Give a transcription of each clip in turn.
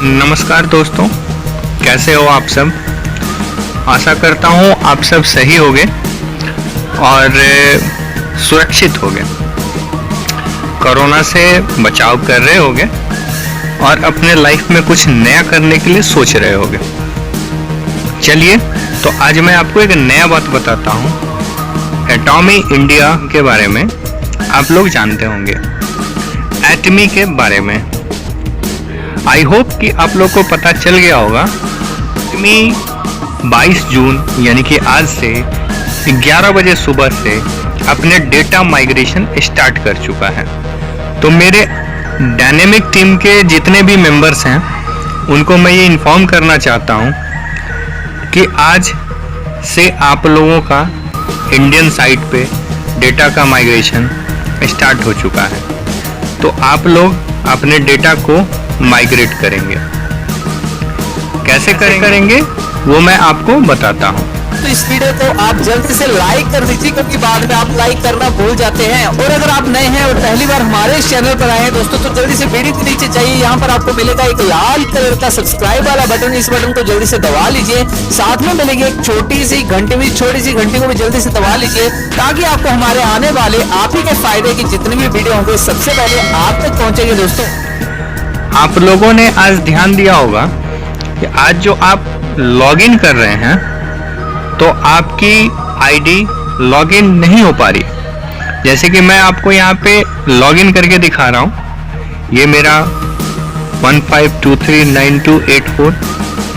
नमस्कार दोस्तों, कैसे हो आप सब। आशा करता हूँ आप सब सही होंगे और सुरक्षित होंगे, कोरोना से बचाव कर रहे होंगे और अपने लाइफ में कुछ नया करने के लिए सोच रहे होंगे। चलिए, तो आज मैं आपको एक नया बात बताता हूँ। एटॉमी इंडिया के बारे में आप लोग जानते होंगे, एटमी के बारे में। आई होप कि आप लोग को पता चल गया होगा। एटमी 22 जून यानी कि आज से 11 बजे सुबह से अपने डेटा माइग्रेशन स्टार्ट कर चुका है। तो मेरे डायनेमिक टीम के जितने भी मेंबर्स हैं उनको मैं ये इन्फॉर्म करना चाहता हूँ कि आज से आप लोगों का इंडियन साइट पे डेटा का माइग्रेशन स्टार्ट हो चुका है। तो आप लोग अपने डेटा को माइग्रेट करेंगे। कैसे करेंगे वो मैं आपको बताता हूँ। तो इस वीडियो को आप जल्दी से लाइक कर दीजिए, क्योंकि बाद में आप लाइक करना भूल जाते हैं। और अगर आप नए हैं और पहली बार हमारे इस चैनल पर आए हैं दोस्तों, तो जल्दी से वीडियो के नीचे जाइए, यहाँ पर आपको मिलेगा एक लाल कलर का सब्सक्राइब वाला बटन। इस बटन को जल्दी से दबा लीजिए। साथ में मिलेगी एक छोटी सी घंटी को भी जल्दी से दबा लीजिए, ताकि आपको हमारे आने वाले आप ही के फायदे की जितनी भी वीडियो होंगे सबसे पहले आप तक पहुंचेंगे। दोस्तों, आप लोगों ने आज ध्यान दिया होगा कि आज जो आप लॉगिन कर रहे हैं तो आपकी आईडी लॉगिन नहीं हो पा रही। जैसे कि मैं आपको यहाँ पे लॉगिन करके दिखा रहा हूँ। ये मेरा 15239284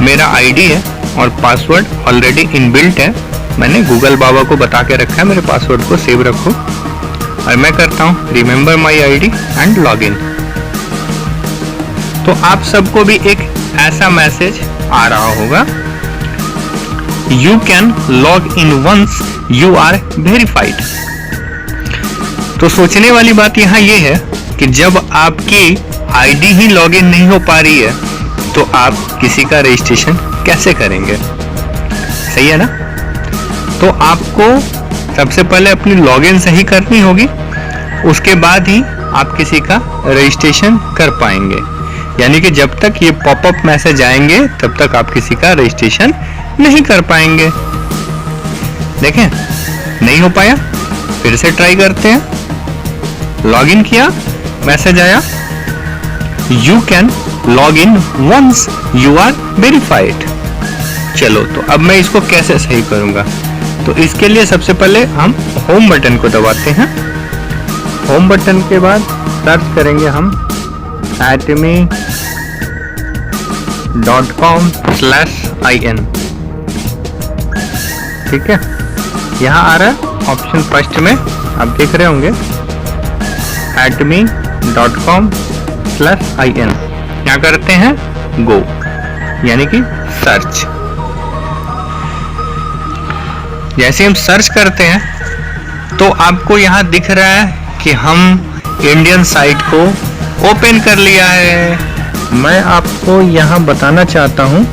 मेरा आईडी है और पासवर्ड ऑलरेडी इनबिल्ट है। मैंने गूगल बाबा को बता के रखा है मेरे पासवर्ड को सेव रखो, और मैं करता हूँ remember my ID and login. तो आप सबको भी एक ऐसा मैसेज आ रहा होगा, you can log in once you are verified. तो सोचने वाली बात यहाँ ये है कि जब आपकी आईडी ही लॉगिन नहीं हो पा रही है तो आप किसी का रजिस्ट्रेशन कैसे करेंगे। सही है ना। तो आपको सबसे पहले अपनी लॉगिन सही करनी होगी, उसके बाद ही आप किसी का रजिस्ट्रेशन कर पाएंगे। यानी कि जब तक ये पॉपअप मैसेज आएंगे तब तक आप किसी का रजिस्ट्रेशन नहीं कर पाएंगे। देखें, नहीं हो पाया, फिर से ट्राई करते हैं। लॉगिन किया, मैसेज आया, you can log in once you are verified. चलो, तो अब मैं इसको कैसे सही करूंगा। तो इसके लिए सबसे पहले हम होम बटन को दबाते हैं। होम बटन के बाद सर्च करेंगे हम atmi.com/in। ठीक है, यहाँ आ रहा है ऑप्शन फर्स्ट में, आप देख रहे होंगे atmi.com/in। यहाँ करते हैं गो, यानी कि सर्च। जैसे हम सर्च करते हैं तो आपको यहाँ दिख रहा है कि हम इंडियन साइट को ओपन कर लिया है। मैं आपको यहाँ बताना चाहता हूँ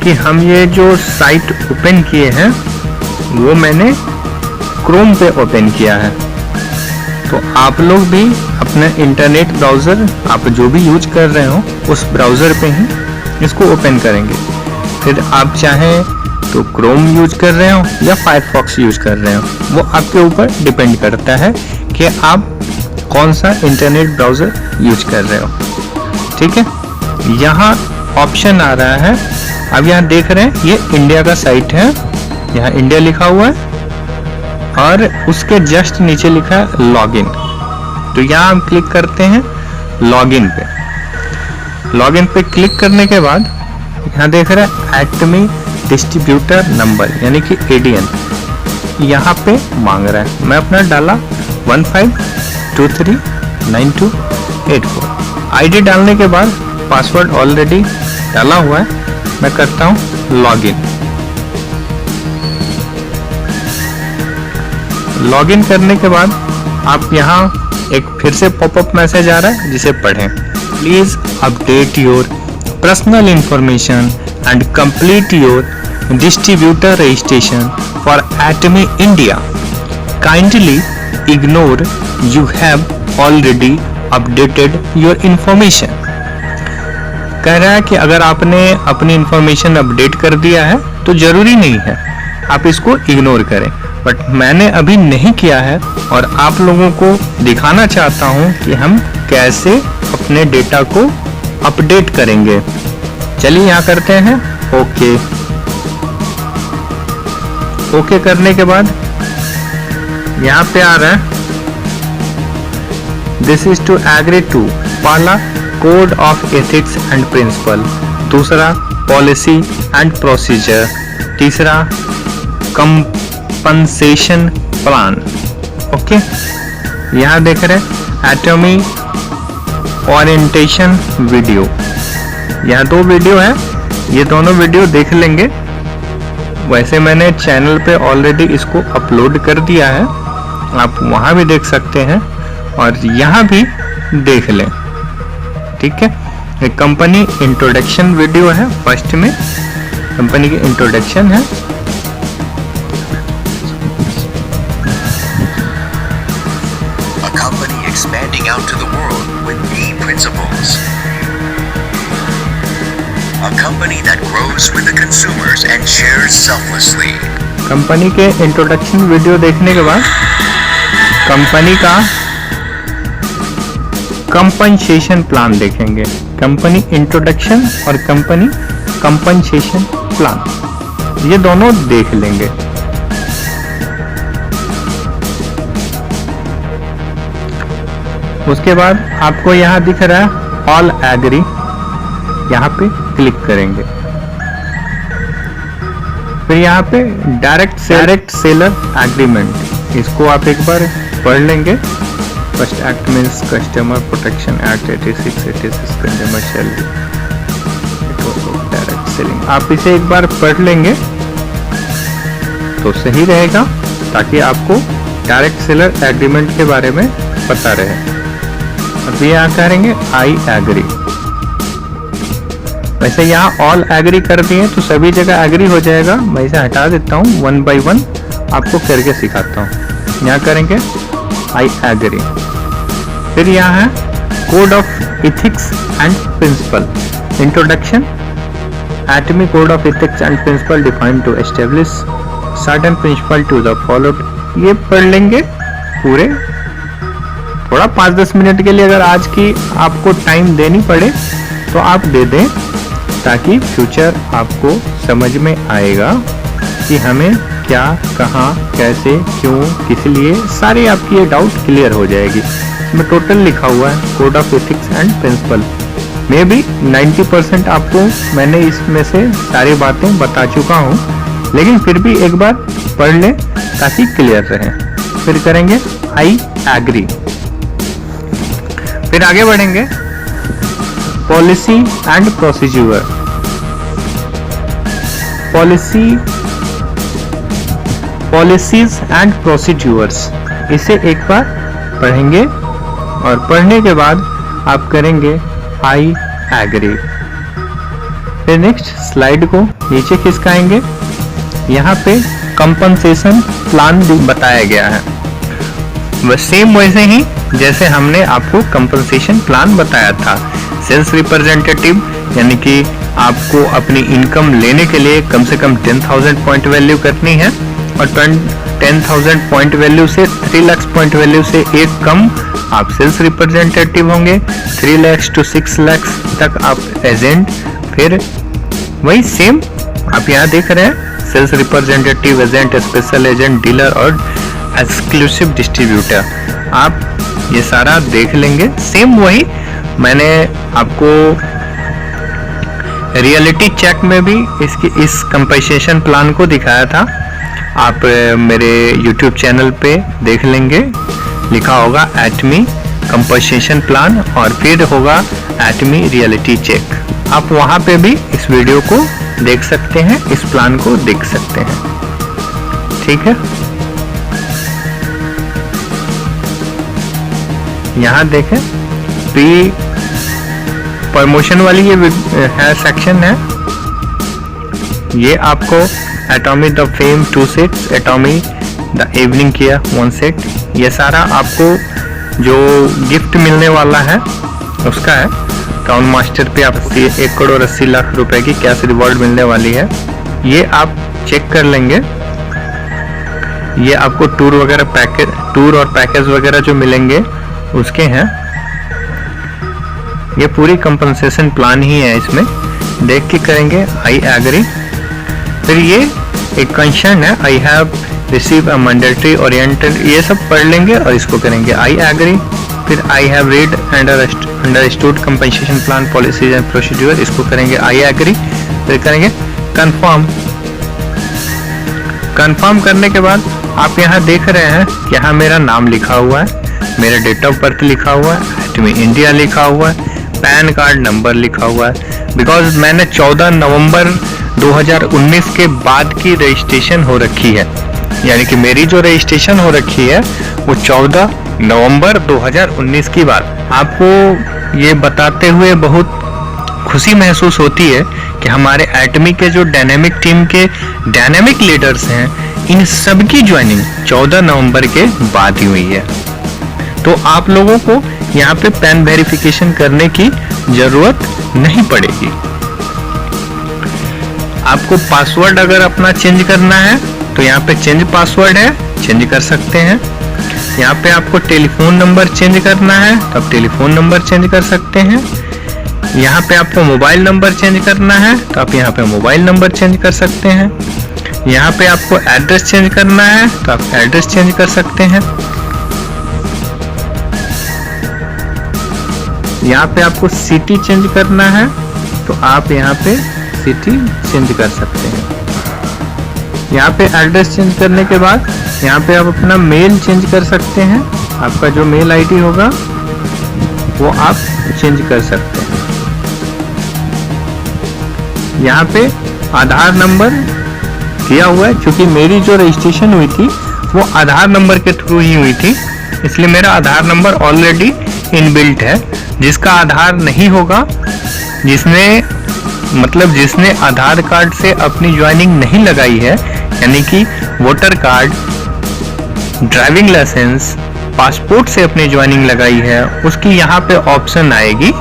कि हम ये जो साइट ओपन किए हैं वो मैंने क्रोम पे ओपन किया है। तो आप लोग भी अपने इंटरनेट ब्राउज़र आप जो भी यूज कर रहे हो उस ब्राउज़र पे ही इसको ओपन करेंगे। फिर आप चाहें तो क्रोम यूज कर रहे हो या फायरफॉक्स यूज कर रहे हो, वो आपके ऊपर डिपेंड करता है कि आप कौन सा इंटरनेट ब्राउज़र यूज कर रहे हो। ठीक है, यहाँ ऑप्शन आ रहा है, अब यहाँ देख रहे हैं ये इंडिया का साइट है, यहाँ इंडिया लिखा हुआ है और उसके जस्ट नीचे लिखा है लॉगिन। तो यहाँ हम क्लिक करते हैं लॉगिन पे। लॉगिन पे क्लिक करने के बाद यहाँ देख रहे हैं एटमी डिस्ट्रीब्यूटर नंबर यानी कि ADN यहाँ पे मांग रहा है। मैं अपना डाला 15239284। आईडी डालने के बाद पासवर्ड ऑलरेडी डाला हुआ है, मैं करता हूँ लॉगिन। लॉगिन करने के बाद आप यहाँ एक फिर से पॉपअप मैसेज आ रहा है जिसे पढ़ें। Please update your personal information and complete your distributor registration for Atomy India. Kindly ignore you have already updated your information। कह रहा है कि अगर आपने अपनी इंफॉर्मेशन अपडेट कर दिया है तो ज़रूरी नहीं है आप इसको इग्नोर करें, बट मैंने अभी नहीं किया है और आप लोगों को दिखाना चाहता हूं कि हम कैसे अपने डेटा को अपडेट करेंगे। चलिए यहाँ करते हैं ओके। ओके करने के बाद यहाँ पे आ रहा है this is to agree to, पहला code of ethics and principle, दूसरा पॉलिसी एंड प्रोसीजर, तीसरा कंपनसेशन प्लान। ओके, यहाँ देख रहे हैं एटॉमी ओरिएंटेशन वीडियो, यहाँ 2 वीडियो है, ये दोनों वीडियो देख लेंगे। वैसे मैंने चैनल पे ऑलरेडी इसको अपलोड कर दिया है, आप वहाँ भी देख सकते हैं और यहाँ भी देख लें। ठीक है, एक कंपनी इंट्रोडक्शन वीडियो है, फर्स्ट में कंपनी की इंट्रोडक्शन है। A company expanding out to the world with key principles. A company that grows with the consumers and shares selflessly. Company के इंट्रोडक्शन वीडियो देखने के बाद कंपनी का कंपनसेशन प्लान देखेंगे। कंपनी इंट्रोडक्शन और कंपनी कंपनसेशन प्लान, ये दोनों देख लेंगे। उसके बाद आपको यहाँ दिख रहा है ऑल एग्री, यहाँ पे क्लिक करेंगे। फिर यहाँ पे डायरेक्ट सेलर एग्रीमेंट, इसको आप एक बार पढ़ लेंगे। First act means customer protection act 86 consumer shall direct selling, आप इसे एक बार पढ़ लेंगे तो सही रहेगा, ताकि आपको डायरेक्ट सेलर एग्रीमेंट के बारे में पता रहे। अभी यहाँ करेंगे आई एग्री। वैसे यहाँ ऑल एग्री कर दिए तो सभी जगह एग्री हो जाएगा। मैं इसे हटा देता हूँ, 1 by 1 आपको करके सिखाता हूँ। यहाँ करेंगे आई एग्री। फिर यहाँ है code of ethics and principle, introduction, Atomy code of ethics and principle defined to establish certain principle to the followed. ये पढ़ लेंगे पूरे, थोड़ा 5-10 मिनट के लिए अगर आज की आपको टाइम देनी पड़े तो आप दे दें, ताकि फ्यूचर आपको समझ में आएगा कि हमें क्या, कहाँ, कैसे, क्यों, किस लिए, सारी आपकी ये डाउट क्लियर हो जाएगी। इसमें टोटल लिखा हुआ है code of ethics and principle में भी 90% आपको मैंने इसमें से सारी बातें बता चुका हूँ, लेकिन फिर भी एक बार पढ़ लें ताकि क्लियर रहे। फिर करेंगे आई एग्री। फिर आगे बढ़ेंगे policy and procedure, policies and procedures, इसे एक बार पढ़ेंगे और पढ़ने के बाद आप करेंगे आई एग्री। फिर नेक्स्ट स्लाइड को नीचे खिसकाएंगे, यहाँ पे कंपनसेशन प्लान भी बताया गया है, बस सेम वैसे ही जैसे हमने आपको कंपनसेशन प्लान बताया था। सेल्स रिप्रेजेंटेटिव, यानी कि आपको अपनी इनकम लेने के लिए कम से कम 10,000 पॉइंट वैल्यू करनी है और 10,000 पॉइंट वैल्यू से 3 लाख पॉइंट वैल्यू से एक कम आप सेल्स रिप्रेजेंटेटिव होंगे। 3 लाख to 6 लाख तक आप एजेंट, फिर वही सेम आप यहाँ देख रहे हैं sales representative, agent, special agent, dealer और एक्सक्लूसिव डिस्ट्रीब्यूटर। आप ये सारा देख लेंगे, सेम वही मैंने आपको रियलिटी चेक में भी इस कंपनसेशन प्लान को दिखाया था। आप मेरे YouTube चैनल पे देख लेंगे, लिखा होगा एटमी कंपनसेशन प्लान और फिर होगा एटमी रियलिटी चेक। आप वहाँ पे भी इस वीडियो को देख सकते हैं, इस प्लान को देख सकते हैं। ठीक है, यहाँ देखें प्री प्रमोशन वाली ये है सेक्शन है। ये आपको एटॉमी the fame 2 sets, एटॉमी the evening किया 1 सेट, ये सारा आपको जो गिफ्ट मिलने वाला है उसका है। काउन मास्टर पे आपको 1,80,00,000 रुपए की कैश रिवॉर्ड मिलने वाली है। ये आप चेक कर लेंगे। ये आपको टूर और पैकेज वगैरह जो मिलेंगे उसके हैं। ये पूरी कंपनसेशन प्लान ही है, इसमें देख के करेंगे आई एग्री। फिर ये एक कंडीशन है, I have receive a mandatory oriented, ये सब पढ़ लेंगे और इसको करेंगे आई एग्री। फिर I have read and understood compensation plan policies and procedure, इसको करेंगे आई एग्री। फिर करेंगे कंफर्म। कंफर्म करने के बाद आप यहाँ देख रहे हैं, यहाँ मेरा नाम लिखा हुआ है, मेरा डेट ऑफ बर्थ लिखा हुआ है, एटमी इंडिया लिखा हुआ है, पैन कार्ड नंबर लिखा हुआ है। बिकॉज मैंने 14 नवंबर 2019 के बाद की रजिस्ट्रेशन हो रखी है, यानी कि मेरी जो रजिस्ट्रेशन हो रखी है वो 14 नवंबर 2019 की बात। आपको ये बताते हुए बहुत खुशी महसूस होती है कि हमारे एटमी के जो डायनेमिक टीम के डायनेमिक लीडर्स हैं, इन सबकी ज्वाइनिंग 14 नवंबर के बाद ही हुई है। तो आप लोगों को यहाँ पे पैन वेरिफिकेशन करने की जरूरत नहीं पड़ेगी। आपको पासवर्ड अगर अपना चेंज करना है तो यहाँ पे चेंज पासवर्ड है, चेंज कर सकते हैं। यहाँ पे आपको टेलीफोन नंबर चेंज करना है तो आप टेलीफोन नंबर चेंज कर सकते हैं। यहाँ पे आपको मोबाइल नंबर चेंज करना है तो आप यहाँ पे मोबाइल नंबर चेंज कर सकते हैं। यहाँ पे आपको एड्रेस चेंज करना है तो आप एड्रेस चेंज कर सकते हैं। यहाँ पे आपको सिटी चेंज करना है तो आप यहाँ पे सिटी चेंज कर सकते हैं। यहाँ पे एड्रेस चेंज करने के बाद यहाँ पे आप अपना मेल चेंज कर सकते हैं। आपका जो मेल आईडी होगा वो आप चेंज कर सकते हैं। यहाँ पे आधार नंबर दिया हुआ है, क्योंकि मेरी जो रजिस्ट्रेशन हुई थी वो आधार नंबर के थ्रू ही हुई थी, इसलिए मेरा आधार नंबर ऑलरेडी इनबिल्ट है। जिसका आधार नहीं होगा, जिसने आधार कार्ड से अपनी ज्वाइनिंग नहीं लगाई है, यानी कि voter card, driving licence, passport से अपनी ज्वाइनिंग लगाई है, उसकी यहाँ पे ऑप्शन आएगी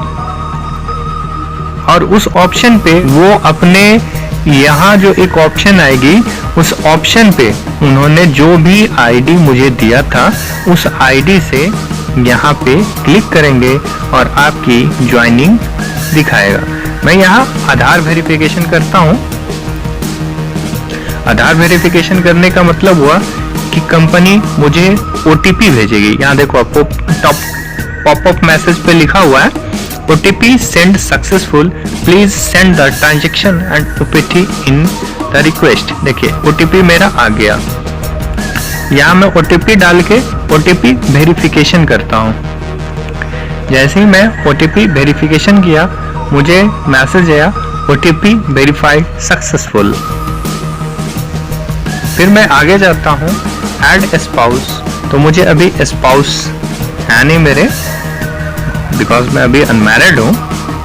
और उस ऑप्शन पे वो अपने यहाँ जो एक ऑप्शन आएगी, उस ऑप्शन पे उन्होंने जो भी आईडी मुझे दिया था उस आईडी से यहाँ पे क्लिक करेंगे और आपकी ज्वाइनिंग दिखाएगा। मैं यहाँ आधार वेरिफिकेशन करता हूँ। आधार वेरिफिकेशन करने का मतलब हुआ कि कंपनी मुझे ओटीपी भेजेगी। यहाँ देखो आपको पॉपअप मैसेज पे लिखा हुआ है OTP send successful, please send the transaction and OTP in the request. देखिए ओटीपी मेरा आ गया। यहाँ मैं ओटीपी डाल के ओटीपी वेरिफिकेशन करता हूँ। जैसे ही मैं ओटीपी वेरिफिकेशन किया, मुझे मैसेज आया ओटीपी वेरीफाइड सक्सेसफुल। फिर मैं आगे जाता हूँ ऐड स्पाउस, तो मुझे अभी स्पाउस है नहीं मेरे, बिकॉज मैं अभी अनमैरिड हूँ,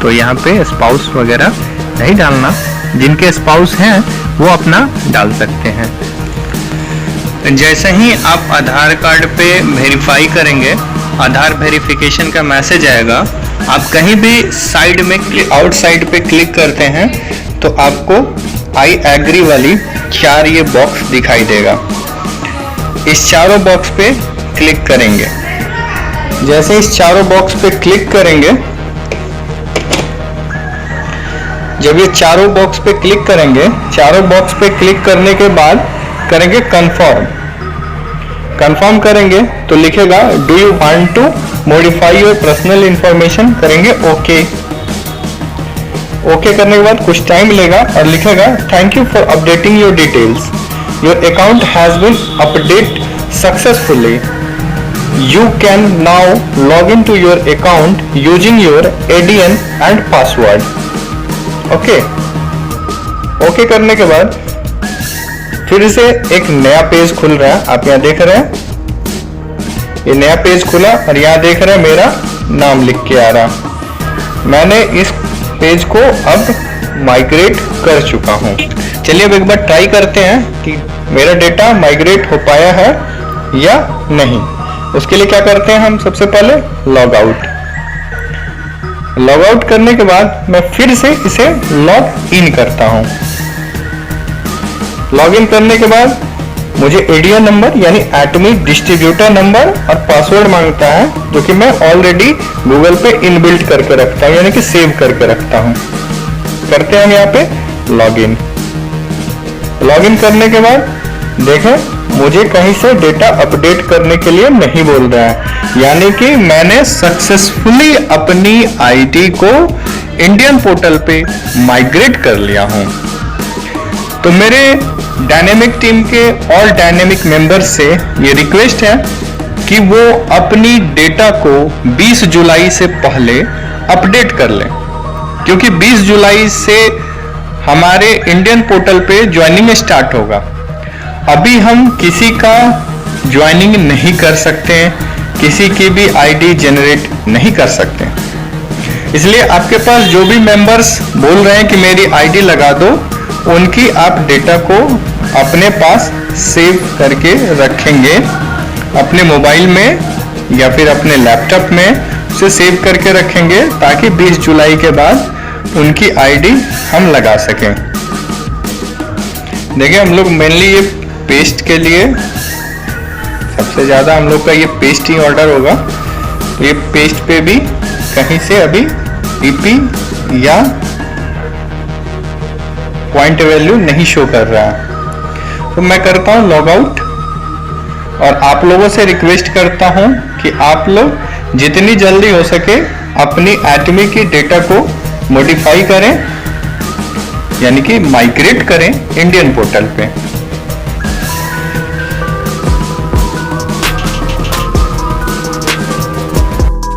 तो यहाँ पे स्पाउस वगैरह नहीं डालना। जिनके स्पाउस हैं वो अपना डाल सकते हैं। जैसे ही आप आधार कार्ड पे वेरीफाई करेंगे, आधार वेरिफिकेशन का मैसेज आएगा। आप कहीं भी साइड में आउटसाइड पे क्लिक करते हैं तो आपको आई एग्री वाली 4 ये बॉक्स दिखाई देगा। इस चारों बॉक्स पे क्लिक करेंगे। जैसे इस चारों बॉक्स पे क्लिक करेंगे, जब ये चारों बॉक्स पे क्लिक करेंगे, चारों बॉक्स पे क्लिक करने के बाद करेंगे कंफर्म। कंफर्म करेंगे तो लिखेगा do you want to modify your personal information, करेंगे ओके। ओके करने के बाद कुछ टाइम लेगा और लिखेगा thank you for updating your details, your account has been update successfully, you can now log into your account using your ADN and password। Okay करने के बाद फिर से एक नया पेज खुल रहा है। आप यहाँ देख रहे हैं ये नया पेज खुला और यहाँ देख रहे हैं मेरा नाम लिख के आ रहा। मैंने इस पेज को अब माइग्रेट कर चुका हूँ। चलिए अब एक बार ट्राई करते हैं कि मेरा डेटा माइग्रेट हो पाया है या नहीं। उसके लिए क्या करते हैं हम, सबसे पहले लॉग आउट। लॉग आउट करने के बाद मैं फिर से इसे लॉग इन करता हूं। लॉग इन करने के बाद मुझे एडीओ नंबर यानी एटॉमिक डिस्ट्रीब्यूटर नंबर और पासवर्ड मांगता है, जो कि मैं ऑलरेडी गूगल पे इनबिल्ट करके रखता हूं, यानी कि सेव करके रखता हूं। करते हैं हम यहाँ पे लॉग इन। लॉग इन करने के बाद देखें मुझे कहीं से डेटा अपडेट करने के लिए नहीं बोल रहा है, यानी कि मैंने सक्सेसफुली अपनी आईडी को इंडियन पोर्टल पे माइग्रेट कर लिया हूं। तो मेरे डायनेमिक टीम के ऑल डायनेमिक मेंबर्स से ये रिक्वेस्ट है कि वो अपनी डेटा को 20 जुलाई से पहले अपडेट कर लें, क्योंकि 20 जुलाई से हमारे इंडियन पोर्टल पे ज्वाइनिंग स्टार्ट होगा। अभी हम किसी का ज्वाइनिंग नहीं कर सकते हैं, किसी की भी आईडी जनरेट नहीं कर सकते। इसलिए आपके पास जो भी मेंबर्स बोल रहे हैं कि मेरी आईडी लगा दो, उनकी आप डेटा को अपने पास सेव करके रखेंगे अपने मोबाइल में या फिर अपने लैपटॉप में, उसे सेव करके रखेंगे ताकि 20 जुलाई के बाद उनकी आईडी हम लगा सकें। देखिए हम लोग मेनली ये पेस्ट के लिए सबसे ज़्यादा हम लोग का ये पेस्ट ही ऑर्डर होगा। तो ये पेस्ट पे भी कहीं से अभी टीपी या पॉइंट वैल्यू नहीं शो कर रहा है। तो मैं करता हूं लॉग आउट और आप लोगों से रिक्वेस्ट करता हूं कि आप लोग जितनी जल्दी हो सके अपनी एटमी की डेटा को मॉडिफाई करें, यानी कि माइग्रेट करें इंडियन पोर्टल पे।